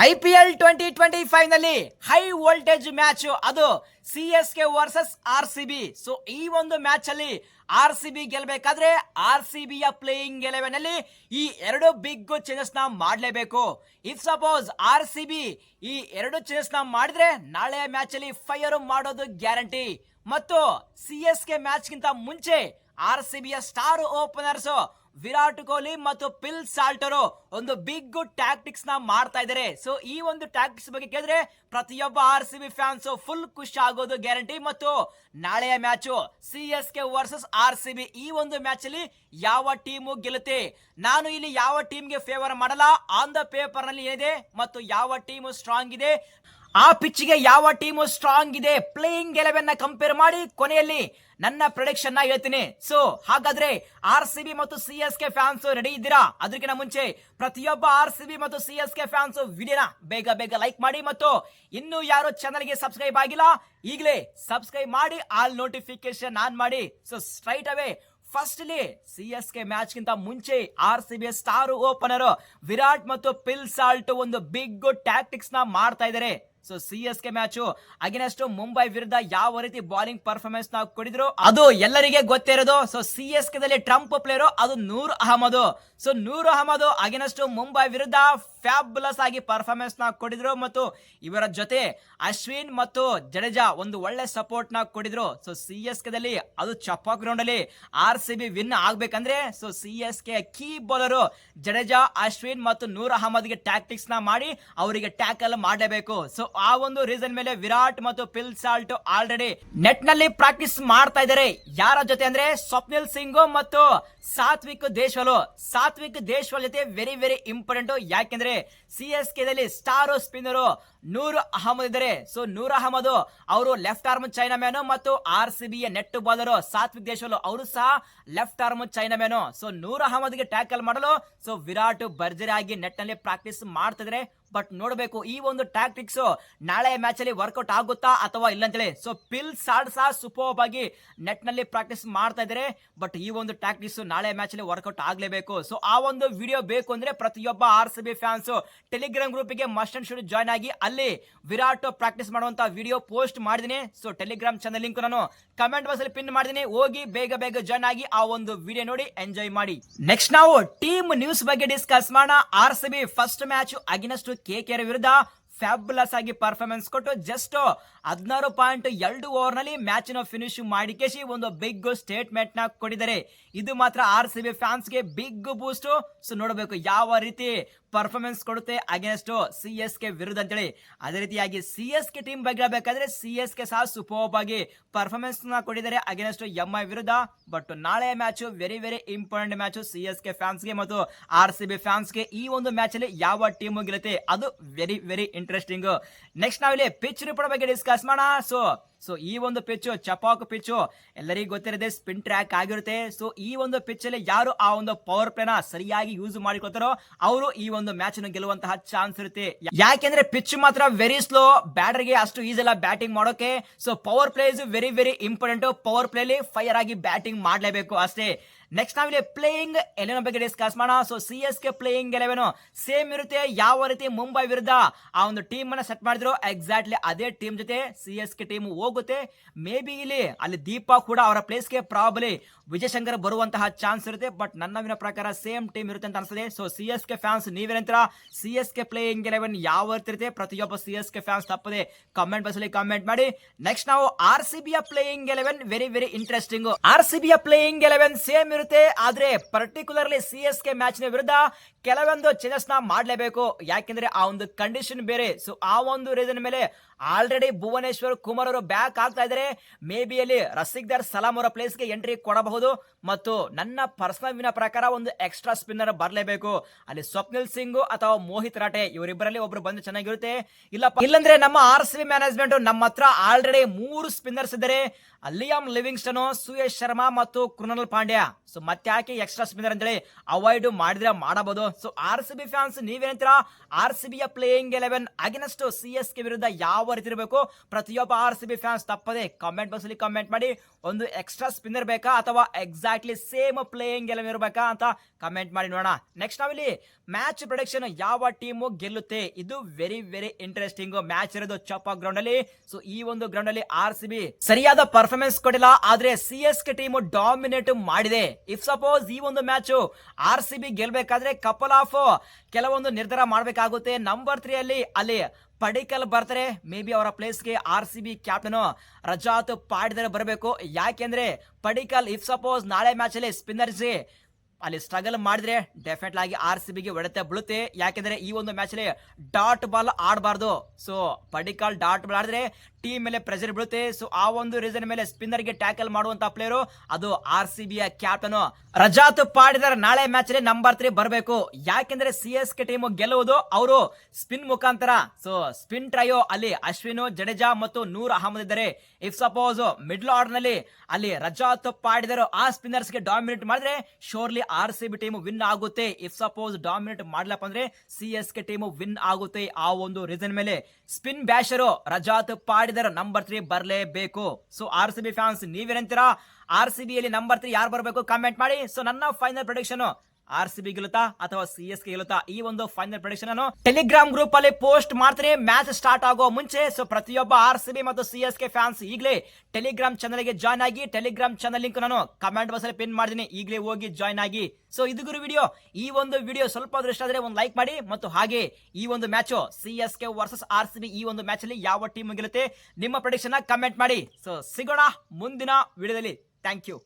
IPL 2025 ನಲ್ಲಿ high voltage match ಅದು CSK versus RCB. So ಈ ಒಂದು ಮ್ಯಾಚ್ ಅಲ್ಲಿ RCB ಗೆಲ್ಲಬೇಕಾದ್ರೆ RCB ಯ ಪ್ಲೇಯಿಂಗ್ 11 ಅಲ್ಲಿ ಈ ಎರಡು ಬಿಗ್ ಚೇಂಜಸ್ ನ ಮಾಡಲೇಬೇಕು. ಇಫ್ ಸಪೋಸ್ RCB ಈ ಎರಡು ಚೇಂಜಸ್ ನ ಮಾಡಿದ್ರೆ ನಾಳೆ ಮ್ಯಾಚ್ ಅಲ್ಲಿ ಫೈರ್ ಮಾಡೋದು ಗ್ಯಾರಂಟಿ. ಮತ್ತು CSK ಮ್ಯಾಚ್ ಗಿಂತ ಮುಂಚೆ RCB ಯ ಸ್ಟಾರ್ ಓಪನರ್ಸ್ ವಿರಾಟ್ ಕೊಹ್ಲಿ ಮತ್ತು ಪಿಲ್ ಸಾಲ್ಟರು ಒಂದು ಬಿಗ್ ಟ್ಯಾಕ್ಟಿಕ್ಸ್ ನ ಮಾಡ್ತಾ ಇದ್ದಾರೆ. ಸೊ ಈ ಒಂದು ಟ್ಯಾಕ್ಟಿಕ್ಸ್ ಬಗ್ಗೆ ಕೇಳಿದ್ರೆ ಪ್ರತಿಯೊಬ್ಬ RCB ಫ್ಯಾನ್ಸ್ ಫುಲ್ ಖುಷಿ ಆಗೋದು ಗ್ಯಾರಂಟಿ. ಮತ್ತು ನಾಳೆಯ ಮ್ಯಾಚ್ CSK ವರ್ಸಸ್ RCB, ಈ ಒಂದು ಮ್ಯಾಚ್ ಅಲ್ಲಿ ಯಾವ ಟೀಮು ಗೆಲ್ಲುತ್ತೆ, ನಾನು ಇಲ್ಲಿ ಯಾವ ಟೀಮ್ಗೆ ಫೇವರ್ ಮಾಡಲ್ಲ. ಆನ್ ದ ಪೇಪರ್ ನಲ್ಲಿ ಏನಿದೆ ಮತ್ತು ಯಾವ ಟೀಮು ಸ್ಟ್ರಾಂಗ್ ಇದೆ, ಆ ಪಿಚ್ಗೆ ಯಾವ ಟೀಮು ಸ್ಟ್ರಾಂಗ್ ಇದೆ, ಪ್ಲೇಯಿಂಗ್ 11 ನ ಕಂಪೇರ್ ಮಾಡಿ ಕೊನೆಯಲ್ಲಿ ನನ್ನ ಪ್ರೊಡಿಕ್ಷನ್ ನ ಹೇಳ್ತೀನಿ. ಸೊ ಹಾಗಾದ್ರೆ RCB ಮತ್ತು CSK ಫ್ಯಾನ್ಸ್ ರೆಡಿ ಇದ್ದೀರಾ? ಅದಕ್ಕಿಂತ ಮುಂಚೆ ಪ್ರತಿಯೊಬ್ಬ RCB ಮತ್ತು CSK ಫ್ಯಾನ್ಸ್ ವಿಡಿಯೋನ ಬೇಗ ಲೈಕ್ ಮಾಡಿ. ಮತ್ತು ಇನ್ನು ಯಾರು ಚಾನಲ್ಗೆ ಸಬ್ಸ್ಕ್ರೈಬ್ ಆಗಿಲ್ಲ ಈಗಲೇ ಸಬ್ಸ್ಕ್ರೈಬ್ ಮಾಡಿ, ಆಲ್ ನೋಟಿಫಿಕೇಶನ್ ಆನ್ ಮಾಡಿ. So straight away firstly CSK match ಗಿಂತ ಮುಂಚೆ RCB ಸ್ಟಾರ್ ಓಪನರ್ ವಿರಾಟ್ ಮತ್ತು ಪಿಲ್ ಸಾಲ್ಟ್ ಒಂದು ಬಿಗ್ ಟ್ಯಾಕ್ಟಿಕ್ಸ್ ನ ಮಾಡ್ತಾ ಇದ್ದಾರೆ. So CSK match against Mumbai ವಿರುದ್ಧ ಯಾವ ರೀತಿ ಬಾಲಿಂಗ್ ಪರ್ಫಾರ್ಮೆನ್ಸ್ ನ ಕೊಡಿದ್ರು ಅದು ಎಲ್ಲರಿಗೆ ಗೊತ್ತಿರೋದು. ಸೊ CSK ದಲ್ಲಿ ಟ್ರಂಪ್ ಪ್ಲೇಯರ್ ಅದು ನೂರ್ ಅಹಮದ್. ಸೊ ನೂರ್ ಅಹಮದ್ ಅಗೇನೆಸ್ಟ್ ಮುಂಬೈ ವಿರುದ್ಧ ಫ್ಯಾಬುಲಸ್ ಆಗಿ ಪರ್ಫಾರ್ಮೆನ್ಸ್ ನ ಕೊಡಿದ್ರು. ಮತ್ತು ಇವರ ಜೊತೆ ಅಶ್ವಿನ್ ಮತ್ತು ಜಡೇಜಾ ಒಂದು ಒಳ್ಳೆ ಸಪೋರ್ಟ್ ನ ಕೊಡಿದ್ರು. ಸೊ CSK ದಲ್ಲಿ ಅದು ಚಪಾಕ್ ಗ್ರೌಂಡ್ ಅಲ್ಲಿ RCB ವಿನ್ ಆಗ್ಬೇಕಂದ್ರೆ so CSK key bowler Jadeja, Ashwin ಮತ್ತು ನೂರ್ ಅಹಮದ್ ಗೆ ಟ್ಯಾಕ್ಟಿಕ್ಸ್ ನ ಮಾಡಿ ಅವರಿಗೆ ಟ್ಯಾಕಲ್ ಮಾಡಲೇಬೇಕು. ಸೊ ಆ ಒಂದು ರೀಸನ್ ಮೇಲೆ ವಿರಾಟ್ ಮತ್ತು ಪಿಲ್ ಸಾಲ್ಟ್ ಆಲ್ರೆಡಿ ನೆಟ್ ನಲ್ಲಿ ಪ್ರಾಕ್ಟೀಸ್ ಮಾಡ್ತಾ ಇದ್ದಾರೆ. ಯಾರ ಜೊತೆ ಅಂದ್ರೆ ಸ್ವಪ್ನಿಲ್ ಸಿಂಗ್ ಮತ್ತು ಸಾತ್ವಿಕ್ ದೇಶ್ವಾಲ್ ಜೊತೆ ವೆರಿ ಇಂಪಾರ್ಟೆಂಟ್. ಯಾಕೆಂದ್ರೆ CSK ದಲ್ಲಿ ಸ್ಟಾರ್ ಸ್ಪಿನ್ನರ್ ನೂರ್ ಅಹಮದ್ ಇದ್ದಾರೆ. ಸೊ ನೂರ್ ಅಹಮದ್ ಅವರು ಲೆಫ್ಟ್ ಆರ್ಮ್ ಚೈನಾ ಮ್ಯಾನ್ ಮತ್ತು RCB ಯ ನೆಟ್ ಬಾಲರ್ ಸಾತ್ವಿಕ್ ದೇಶ್ವಾಲ್ ಅವರು ಸಹ left arm chinaman. So Noor Ahmad ಗೆ ಟ್ಯಾಕಲ್ ಮಾಡಲು ಸೊ ವಿರಾಟ್ ಭರ್ಜರಿ ಆಗಿ ನೆಟ್ ನಲ್ಲಿ ಪ್ರಾಕ್ಟೀಸ್ ಮಾಡ್ತಿದ್ರೆ. ಬಟ್ ನೋಡಬೇಕು ಈ ಒಂದು ಟ್ಯಾಕ್ಟಿಕ್ಸ್ ನಾಳೆ ಮ್ಯಾಚ್ ಅಲ್ಲಿ ವರ್ಕೌಟ್ ಆಗುತ್ತಾ ಅಥವಾ ಇಲ್ಲ ಅಂತೇಳಿ. ಸೊ ಪಿಲ್ ಸಾಲ್ಟ್ ಸಹ ಸೂಪರ್ ಆಗಿ ನೆಟ್ ನಲ್ಲಿ ಪ್ರಾಕ್ಟೀಸ್ ಮಾಡ್ತಾ ಇದ್ದಾರೆ. ಬಟ್ ಈ ಒಂದು ಟ್ಯಾಕ್ಟಿಕ್ಸ್ ನಾಳೆ ಮ್ಯಾಚ್ ಅಲ್ಲಿ ವರ್ಕೌಟ್ ಆಗ್ಲೇಬೇಕು. ಸೊ ಆ ಒಂದು ವಿಡಿಯೋ ಬೇಕು ಅಂದ್ರೆ ಪ್ರತಿಯೊಬ್ಬ RCB ಫ್ಯಾನ್ಸ್ ಟೆಲಿಗ್ರಾಮ್ ಗ್ರೂಪ್ ಗೆ ಮಸ್ಟ್ ಅಂಡ್ ಶುಡ್ ಜಾಯ್ನ್ ಆಗಿ, ಅಲ್ಲಿ ವಿರಾಟ್ ಪ್ರಾಕ್ಟೀಸ್ ಮಾಡುವಂತ ವಿಡಿಯೋ ಪೋಸ್ಟ್ ಮಾಡಿದೀನಿ. ಸೊ ಟೆಲಿಗ್ರಾಮ್ ಚಾನಲ್ ಲಿಂಕ್ ನಾನು ಕಮೆಂಟ್ ಬಾಕ್ಸ್ ಅಲ್ಲಿ ಪಿನ್ ಮಾಡಿದೀನಿ, ಹೋಗಿ ಬೇಗ ಜಾಯ್ನ್ ಆಗಿ ಆ ಒಂದು ವಿಡಿಯೋ ನೋಡಿ ಎಂಜಾಯ್ ಮಾಡಿ. ನೆಕ್ಸ್ಟ್ ನಾವು ಟೀಮ್ ನ್ಯೂಸ್ ಬಗ್ಗೆ ಡಿಸ್ಕಸ್ ಮಾಡೋಣ. RCB first match against KKR ವಿರುದ್ಧ ಫ್ಯಾಬುಲಸ್ ಆಗಿ ಪರ್ಫಾರ್ಮೆನ್ಸ್ ಕೊಟ್ಟು ಜಸ್ಟ್ 16.2 ಓವರ್ ನಲ್ಲಿ ಮ್ಯಾಚ್ ನ ಫಿನಿಶ್ ಮಾಡಿ ಕೇಸಿ ಒಂದು ಬಿಗ್ ಸ್ಟೇಟ್ಮೆಂಟ್ ನ ಕೊಟ್ಟಿದ್ದಾರೆ. ಇದು ಮಾತ್ರ RCB ಫ್ಯಾನ್ಸ್ ಗೆ ಬಿಗ್ ಬೂಸ್ಟ್. ಸೊ ನೋಡಬೇಕು ಯಾವ ರೀತಿ ಪರ್ಫಾರ್ಮೆನ್ಸ್ ಕೊಡುತ್ತೆ ಅಗೇನೆಸ್ಟ್ CSK ವಿರುದ್ಧ ಅಂತೇಳಿ. ಅದೇ ರೀತಿಯಾಗಿ CSK ಟೀಮ್ ಬಗ್ಗೆ ಬೇಕಾದ್ರೆ CSK ಸಹ ಸೂಪರ್ ಆಗಿ ಪರ್ಫಾರ್ಮೆನ್ಸ್ ನ ಕೊಟ್ಟಿದ್ದಾರೆ ಅಗೇನೆಸ್ಟ್ MI ವಿರುದ್ಧ. ಬಟ್ ನಾಳೆ match very important match CSK fans ಗೆ ಮತ್ತು RCB ಫ್ಯಾನ್ಸ್ ಗೆ. ಈ ಒಂದು ಮ್ಯಾಚ್ ಅಲ್ಲಿ ಯಾವ ಟೀಮ್ ಗೆಲ್ಲುತ್ತೆ ಅದು ವೆರಿ ಇಂಟ್ರೆಸ್ಟಿಂಗ್. ನೆಕ್ಸ್ಟ್ ನಾವಿಲ್ಲಿ ಪಿಚ್ ರಿಪೋರ್ಟ್ ಬಗ್ಗೆ ಡಿಸ್ಕಸ್ ಮಾಡೋಣ. ಸೊ ಈ ಒಂದು ಪಿಚ್ ಚಪಾಕ್ ಪಿಚ್ ಎಲ್ಲರಿಗೂ ಗೊತ್ತಿರದೆ ಸ್ಪಿನ್ ಟ್ರ್ಯಾಕ್ ಆಗಿರುತ್ತೆ. ಸೊ ಈ ಒಂದು ಪಿಚ್ ಅಲ್ಲಿ ಯಾರು ಆ ಒಂದು ಪವರ್ ಪ್ಲೇ ನ ಸರಿಯಾಗಿ ಯೂಸ್ ಮಾಡಿಕೊಳ್ತಾರೋ ಅವರು ಈ ಒಂದು ಮ್ಯಾಚ್ ಅನ್ನು ಗೆಲ್ಲುವಂತಹ ಚಾನ್ಸ್ ಇರುತ್ತೆ. ಯಾಕೆಂದ್ರೆ ಪಿಚ್ ಮಾತ್ರ ವೆರಿ ಸ್ಲೋ, ಬ್ಯಾಟರ್ ಗೆ ಅಷ್ಟು ಈಸಿ ಅಲ್ಲ ಬ್ಯಾಟಿಂಗ್ ಮಾಡೋಕೆ. So power play is very important. Power play ಅಲ್ಲಿ ಫೈರ್ ಆಗಿ ಬ್ಯಾಟಿಂಗ್ ಮಾಡಲೇಬೇಕು ಅಷ್ಟೇ. ನೆಕ್ಸ್ಟ್ ನಾವಿಲ್ಲಿ ಪ್ಲೇಯಿಂಗ್ 11 ಬಗ್ಗೆ ಡಿಸ್ಕಸ್ ಮಾಡೋಣ. ಸೊ CSK ಪ್ಲೇಯಿಂಗ್ 11 ಸೇಮ್ ಇರುತ್ತೆ. ಯಾವ ರೀತಿ ಮುಂಬೈ ವಿರುದ್ಧ ಆ ಒಂದು ಟೀಮ್ ಅನ್ನ ಸೆಟ್ ಮಾಡಿದ್ರು ಎಕ್ಸಾಕ್ಟ್ಲಿ ಅದೇ ಟೀಮ್ ಜೊತೆ CSK ಟೀಮ್ ಹೋಗುತ್ತೆ. ಮೇ ಬಿ ಅಲ್ಲಿ ದೀಪಾ ಕೂಡ ಅವರ ಪ್ಲೇಸ್ ಗೆ ಪ್ರಾಬಲಿ ವಿಜಯ್ ಶಂಕರ್ ಬರುವಂತಹ ಚಾನ್ಸ್ ಇರುತ್ತೆ. ಬಟ್ ನನ್ನ ಪ್ರಕಾರ ಸೇಮ್ ಟೀಮ್ ಇರುತ್ತೆ ಅಂತ ಅನ್ಸುತ್ತೆ. ಸೊ CSK ಫ್ಯಾನ್ಸ್ ನೀವೇನಂತರ CSK ಪ್ಲೇಯಿಂಗ್ 11 ಯಾವ ರೀತಿ ಇರುತ್ತೆ ಪ್ರತಿಯೊಬ್ಬ CSK ಫ್ಯಾನ್ಸ್ ತಪ್ಪದೆ ಕಮೆಂಟ್ ಬಾಕ್ಸ್ ಅಲ್ಲಿ ಕಮೆಂಟ್ ಮಾಡಿ. ನೆಕ್ಸ್ಟ್ ನಾವು RCB ಯ ಪ್ಲೇಯಿಂಗ್ 11 ವೆರಿ ಇಂಟ್ರೆಸ್ಟಿಂಗ್. RCB ಯ ಪ್ಲೇಯಿಂಗ್ 11 ಸೇಮ್ ಇರುತ್ತೆ, ಆದ್ರೆ ಪರ್ಟಿಕ್ಯುಲರ್ಲಿ CSK ಮ್ಯಾಚ್ ನ ವಿರುದ್ಧ ಕೆಲವೊಂದು ಚೇಂಜಸ್ ನ ಮಾಡಲೇಬೇಕು. ಯಾಕೆಂದ್ರೆ ಆ ಒಂದು ಕಂಡೀಷನ್ ಬೇರೆ. ಸೊ ಆ ಒಂದು ರೀಸನ್ ಮೇಲೆ ಆಲ್ರೆಡಿ ಭುವನೇಶ್ವರ್ ಕುಮಾರ್ ಅವರು ಬ್ಯಾಕ್ ಆಗ್ತಾ ಇದ್ದಾರೆ. ಮೇ ಬಿ ಅಲ್ಲಿ ರಸಿಕ್ದಾರ್ ಸಲಾಂ ಅವರ ಪ್ಲೇಸ್ ಗೆ ಎಂಟ್ರಿ ಕೊಡಬಹುದು. ಮತ್ತು ನನ್ನ ಪರ್ಸನಲ್ ಪ್ರಕಾರ ಒಂದು ಎಕ್ಸ್ಟ್ರಾ ಸ್ಪಿನ್ನರ್ ಬರಲೇಬೇಕು. ಅಲ್ಲಿ ಸ್ವಪ್ನಿಲ್ ಸಿಂಗ್ ಅಥವಾ ಮೋಹಿತ್ ರಾಟೆ ಇವರಿಬ್ಬರಲ್ಲಿ ಒಬ್ರು ಬಂದು ಚೆನ್ನಾಗಿರುತ್ತೆ. ಇಲ್ಲಂದ್ರೆ ನಮ್ಮ RCB ಮ್ಯಾನೇಜ್ಮೆಂಟ್ ನಮ್ಮ ಹತ್ರ ಆಲ್ರೆಡಿ 3 ಸ್ಪಿನ್ನರ್ಸ್ ಇದ್ದಾರೆ. ಲಿಯಾಮ್ ಲಿವಿಂಗ್ಸ್ಟನ್, ಸುಯೇಶ್ ಶರ್ಮಾ ಮತ್ತು ಕೃಣಾಲ್ ಪಾಂಡ್ಯ. ಸೊ ಮತ್ತೆ ಯಾಕೆ ಎಕ್ಸ್ಟ್ರಾ ಸ್ಪಿನ್ನರ್ ಅಂತೇಳಿ ಅವಾಯ್ಡ್ ಮಾಡಿದ್ರೆ ಮಾಡಬಹುದು. ಸೊ RCB ಫ್ಯಾನ್ಸ್ ನೀವೇನಂತೀರಾ? RCB ಯ ಪ್ಲೇಯಿಂಗ್ 11 ಅಗೇನೆಸ್ಟ್ CSK ವಿರುದ್ಧ ಯಾವ ರೀತಿ ಇರಬೇಕು ಪ್ರತಿಯೊಬ್ಬ RCB ಫ್ಯಾನ್ಸ್ ತಪ್ಪದೆ ಕಮೆಂಟ್ ಬಾಕ್ಸ್ ಅಲ್ಲಿ ಕಮೆಂಟ್ ಮಾಡಿ. ಒಂದು ಎಕ್ಸ್ಟ್ರಾ ಸ್ಪಿನ್ನರ್ ಬೇಕಾ ಅಥವಾ exact exactly same playing eleven ಇರಬೇಕಾ ಅಂತ ಕಮೆಂಟ್ ಮಾಡಿ ನೋಡೋಣ. ನೆಕ್ಸ್ಟ್ ನಾವಿಲ್ಲಿ ಮ್ಯಾಚ್ ಪ್ರೊಡಿಕ್ಷನ್ ಯಾವ ಟೀಮು ಗೆಲ್ಲುತ್ತೆ, ಇದು ವೆರಿ ವೆರಿ ಇಂಟ್ರೆಸ್ಟಿಂಗ್ ಮ್ಯಾಚ್ ಇರೋದು ಚಪ್ಪ ಗ್ರೌಂಡ್ ಅಲ್ಲಿ. ಸೊ ಈ ಒಂದು ಗ್ರೌಂಡ್ ಅಲ್ಲಿ RCB ಸರಿಯಾದ ಪರ್ಫಾರ್ಮೆನ್ಸ್ ಕೊಟ್ಟಿಲ್ಲ, ಆದ್ರೆ CSK ಟೀಮ್ ಡಾಮಿನೇಟ್ ಮಾಡಿದೆ. ಇಫ್ ಸಪೋಸ್ ಈ ಒಂದು ಮ್ಯಾಚ್ RCB ಗೆಲ್ಬೇಕಾದ್ರೆ ಕಪಲ್ ಆಫ್ ಕೆಲವೊಂದು ನಿರ್ಧಾರ ಮಾಡಬೇಕಾಗುತ್ತೆ. ನಂಬರ್ 3 ಅಲ್ಲಿ ಪಡಿಕಲ್ ಬರ್ತಾರೆ. ಮೇ ಬಿ ಅವರ ಪ್ಲೇಸ್ಗೆ RCB ಕ್ಯಾಪ್ಟನ್ ರಜಾತ್ ಪಾಟಿದಾರ್ ಬರಬೇಕು. ಯಾಕೆಂದ್ರೆ ಪಡಿಕಲ್ ಇಫ್ ಸಪೋಸ್ ನಾಳೆ ಮ್ಯಾಚ್ ಅಲ್ಲಿ ಸ್ಪಿನ್ನರ್ಸ್ ಅಲ್ಲಿ ಸ್ಟ್ರಗಲ್ ಮಾಡಿದ್ರೆ ಡೆಫಿನೆಟ್ ಆಗಿ RCB ಗೆ ಹೊಡೆತ ಬೀಳುತ್ತೆ. ಯಾಕೆಂದ್ರೆ ಈ ಒಂದು ಮ್ಯಾಚ್ ಅಲ್ಲಿ ಡಾಟ್ ಬಾಲ್ ಆಡಬಾರ್ದು. ಸೊ ಪಡಿಕಲ್ ಡಾಟ್ ಬಾಲ್ ಆಡಿದ್ರೆ ಟೀಮ್ ಮೇಲೆ ಪ್ರೆಷರ್ ಬೀಳುತ್ತೆ. ಸೊ ಆ ಒಂದು ರೀಸನ್ ಮೇಲೆ ಸ್ಪಿನ್ನರ್ ಗೆ ಟ್ಯಾಕಲ್ ಮಾಡುವಂತ ಪ್ಲೇಯರು ಅದು RCB ಯ ಕ್ಯಾಪ್ಟನ್ ರಜಾತ್ ಪಾಟಿದಾರ್ ನಾಳೆ ಮ್ಯಾಚ್ ಅಲ್ಲಿ ನಂಬರ್ 3 ಬರಬೇಕು. ಯಾಕೆಂದ್ರೆ CSK ಟೀಮ್ ಗೆಲ್ಲುವುದು ಅವರು ಸ್ಪಿನ್ ಮುಖಾಂತರ. ಸೊ ಸ್ಪಿನ್ ಟ್ರಯೋ ಅಲ್ಲಿ ಅಶ್ವಿನ್, ಜಡೇಜಾ ಮತ್ತು ನೂರ್ ಅಹಮದ್ ಇದ್ದಾರೆ. ಇಫ್ ಸಪೋಸ್ ಮಿಡ್ಲ್ ಆರ್ಡರ್ ನಲ್ಲಿ ಅಲ್ಲಿ ರಜಾತ್ ಪಾಟಿದಾರ್ ಆ ಸ್ಪಿನ್ನರ್ಸ್ ಗೆ ಡಾಮಿನೇಟ್ ಮಾಡಿದ್ರೆ ಶೋರ್ಲಿ RCB ಟೀಮ್ ವಿನ್ ಆಗುತ್ತೆ. ಇಫ್ ಸಪೋಸ್ ಡಾಮಿನೇಟ್ ಮಾಡ್ಲಪ್ಪ ಅಂದ್ರೆ CSK ಟೀಮ್ ವಿನ್ ಆಗುತ್ತೆ. ಆ ಒಂದು ರೀಸನ್ ಮೇಲೆ ಸ್ಪಿನ್ ಬ್ಯಾಶರು ರಜಾತ್ ಪಾಟಿದಾರ್ ನಂಬರ್ 3 ಬರಲೇಬೇಕು. ಸೊ RCB ಫ್ಯಾನ್ಸ್ ನೀವೇನಂತೀರಾ? RCB ಯಲ್ಲಿ ನಂಬರ್ 3 ಯಾರು ಬರಬೇಕು ಕಮೆಂಟ್ ಮಾಡಿ. ಸೊ ನನ್ನ ಫೈನಲ್ ಪ್ರೆಡಿಕ್ಷನ್ RCB ಗೆಲ್ಲುತ್ತಾ ಅಥವಾ CSK ಗೆಲ್ಲುತ್ತಾ, ಈ ಒಂದು ಫೈನಲ್ ಪ್ರೆಡಿಕ್ಷನ್ ಅನ್ನು ಟೆಲಿಗ್ರಾಮ್ ಗ್ರೂಪ್ ಅಲ್ಲಿ ಪೋಸ್ಟ್ ಮಾಡ್ತೀನಿ ಮ್ಯಾಚ್ ಸ್ಟಾರ್ಟ್ ಆಗೋ ಮುಂಚೆ. ಸೊ ಪ್ರತಿಯೊಬ್ಬ RCB ಮತ್ತು CSK ಫ್ಯಾನ್ಸ್ ಈಗಲೇ ಟೆಲಿಗ್ರಾಮ್ ಚಾನಲ್ ಗೆ ಜಾಯ್ನ್ ಆಗಿ. ಟೆಲಿಗ್ರಾಮ್ ಚಾನಲ್ ಲಿಂಕ್ ನಾನು ಕಮೆಂಟ್ ಬಾಕ್ಸ್ ಅಲ್ಲಿ ಪಿನ್ ಮಾಡಿದೀನಿ, ಈಗಲೇ ಹೋಗಿ ಜಾಯ್ನ್ ಆಗಿ. ಸೊ ಇದು ಗುರು ವಿಡಿಯೋ. ಈ ಒಂದು ವಿಡಿಯೋ ಸ್ವಲ್ಪ ಇಷ್ಟ ಆದ್ರೆ ಒಂದು ಲೈಕ್ ಮಾಡಿ, ಮತ್ತು ಹಾಗೆ ಈ ಒಂದು ಮ್ಯಾಚ್ CSK ವರ್ಸಸ್ RCB ಈ ಒಂದು ಮ್ಯಾಚ್ ಅಲ್ಲಿ ಯಾವ ಟೀಮ್ ಗೆಲ್ಲುತ್ತೆ ನಿಮ್ಮ ಪ್ರೆಡಿಕ್ಷನ್ ಕಮೆಂಟ್ ಮಾಡಿ. ಸೊ ಸಿಗೋಣ ಮುಂದಿನ ವಿಡಿಯೋದಲ್ಲಿ. Thank you.